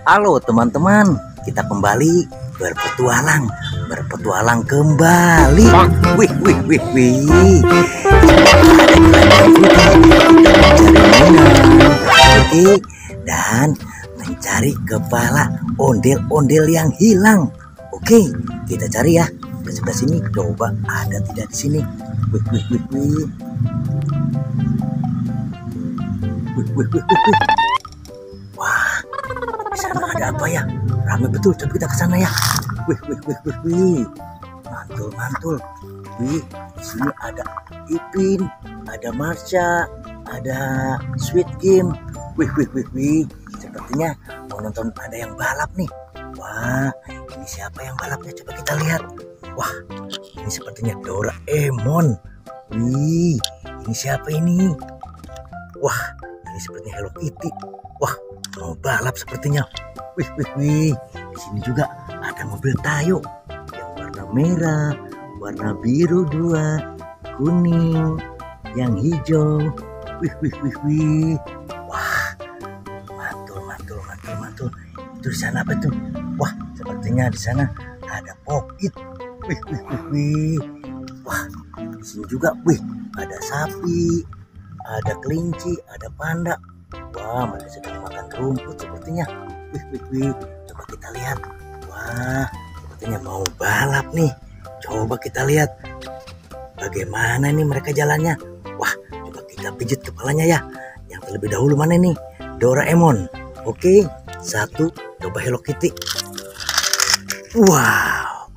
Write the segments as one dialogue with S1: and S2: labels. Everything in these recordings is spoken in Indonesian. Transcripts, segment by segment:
S1: Halo teman-teman, kita kembali berpetualang kembali. Wih, wih, wih, wih. Oke, dan mencari kepala ondel-ondel yang hilang. Oke, kita cari ya. Di sebelah sini, coba ada tidak di sini. Wih, wih, wih, wih. Wih, wih, wih, wih. Wah, di sana ada apa ya? Ramai betul, coba kita ke sana ya. Wih, wih, wih, wih, wih. Mantul, mantul. Wih, di sini ada Ipin, ada Marsha, ada Sweet Game. Wih, wih, wih, wih. Sepertinya mau nonton ada yang balap nih. Wah, ini siapa yang balapnya? Coba kita lihat. Wah, ini sepertinya Doraemon. Wih, ini siapa ini? Wah, ini sepertinya Hello Kitty. Wah, mau balap sepertinya. Wih, wih, wih. Di sini juga ada mobil Tayo yang warna merah, warna biru 2, kuning, yang hijau. Wih, wih, wih, wih. Wah, mantul, mantul, mantul, mantul. Itu di sana apa tuh? Wah, sepertinya di sana ada Pop-It. Wih, wih, wih, wih. Wah, di sini juga, wih, ada sapi, ada kelinci, ada panda. Wah, mereka sedang makan rumput sepertinya. Wih, wih, wih. Coba kita lihat. Wah, sepertinya mau balap nih. Coba kita lihat bagaimana nih mereka jalannya. Wah, coba kita pijit kepalanya ya. Yang terlebih dahulu mana nih? Doraemon. Oke, 1, coba Hello Kitty. Wow.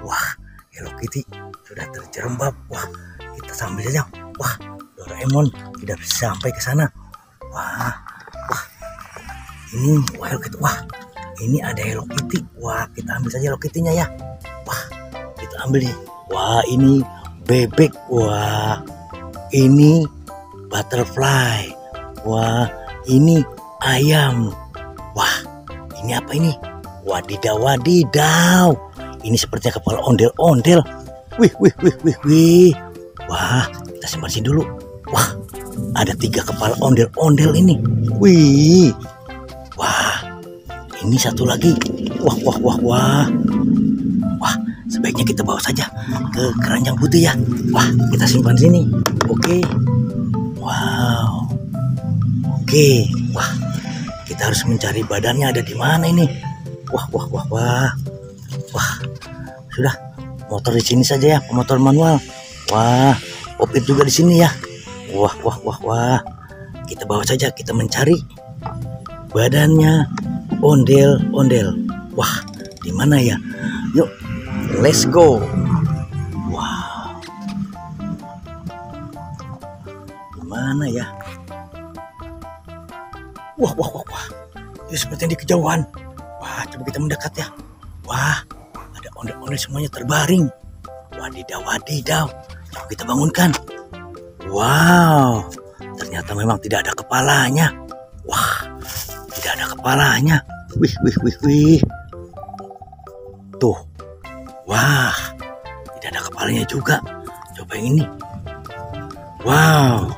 S1: Wah, Hello Kitty sudah terjerembab. Wah, kita sambil saja. Wah, Doraemon tidak bisa sampai ke sana. Wah, wah, ini Hello Kitty. Wah, ini ada Hello Kitty. Wah, kita ambil saja Hello Kitty-nya ya. Wah, kita ambil nih. Wah, ini bebek. Wah, ini butterfly. Wah, ini ayam. Wah, ini apa ini? Wadidaw, wadidaw. Ini sepertinya kepala ondel-ondel. Wih, wih, wih, wih, wih. Wah, kita simpan sini dulu. Wah, ada 3 kepala ondel-ondel ini. Wih. Wah, ini satu lagi. Wah, wah, wah, wah. Wah, sebaiknya kita bawa saja ke keranjang putih ya. Wah, kita simpan sini. Oke. Wow. Oke. Wah, kita harus mencari badannya ada di mana ini. Wah, wah, wah, wah. Wah, sudah. Motor di sini saja ya, pemotor manual. Wah, Pop-It juga di sini ya. Wah, wah, wah, wah. Kita bawa saja, kita mencari badannya ondel-ondel. Wah, di mana ya? Yuk, let's go. Wow. Di mana ya? Wah, wah, wah, wah. Itu sepertinya di kejauhan. Wah, coba kita mendekat ya. Wah, ada ondel-ondel semuanya terbaring. Wadidaw, wadidaw. Coba kita bangunkan. Wow, ternyata memang tidak ada kepalanya. Wah, tidak ada kepalanya. Wih, wih, wih, wih. Tuh. Wah, tidak ada kepalanya juga. Coba yang ini. Wow,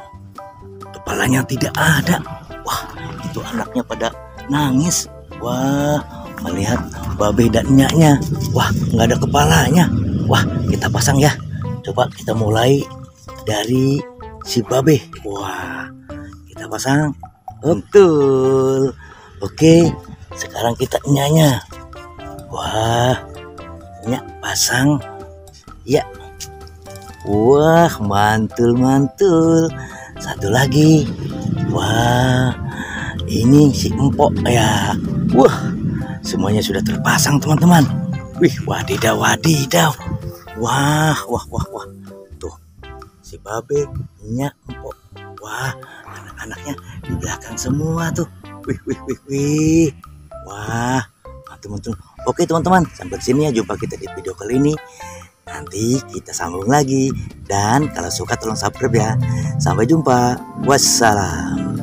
S1: kepalanya tidak ada. Wah, itu anaknya pada nangis. Wah, melihat babe dan nyaknya. Wah, nggak ada kepalanya. Wah, kita pasang ya. Coba kita mulai dari si babe. Wah, kita pasang. Betul. Oke, sekarang kita nyanya. Wah, nyak pasang. Ya. Wah, mantul, mantul. Satu lagi. Wah, ini si empok ya. Wah, semuanya sudah terpasang teman-teman. Wih, wadidaw, wadidaw. Wah, wah, wah, wah. Tuh, si babe, nyak, empok. Wah, anak-anaknya di belakang semua tuh. Wih, wih, wih, wih. Wah, mantul-mantul. Oke teman-teman, sampai sini ya jumpa kita di video kali ini. Nanti kita sambung lagi. Dan kalau suka tolong subscribe ya. Sampai jumpa. Wassalam.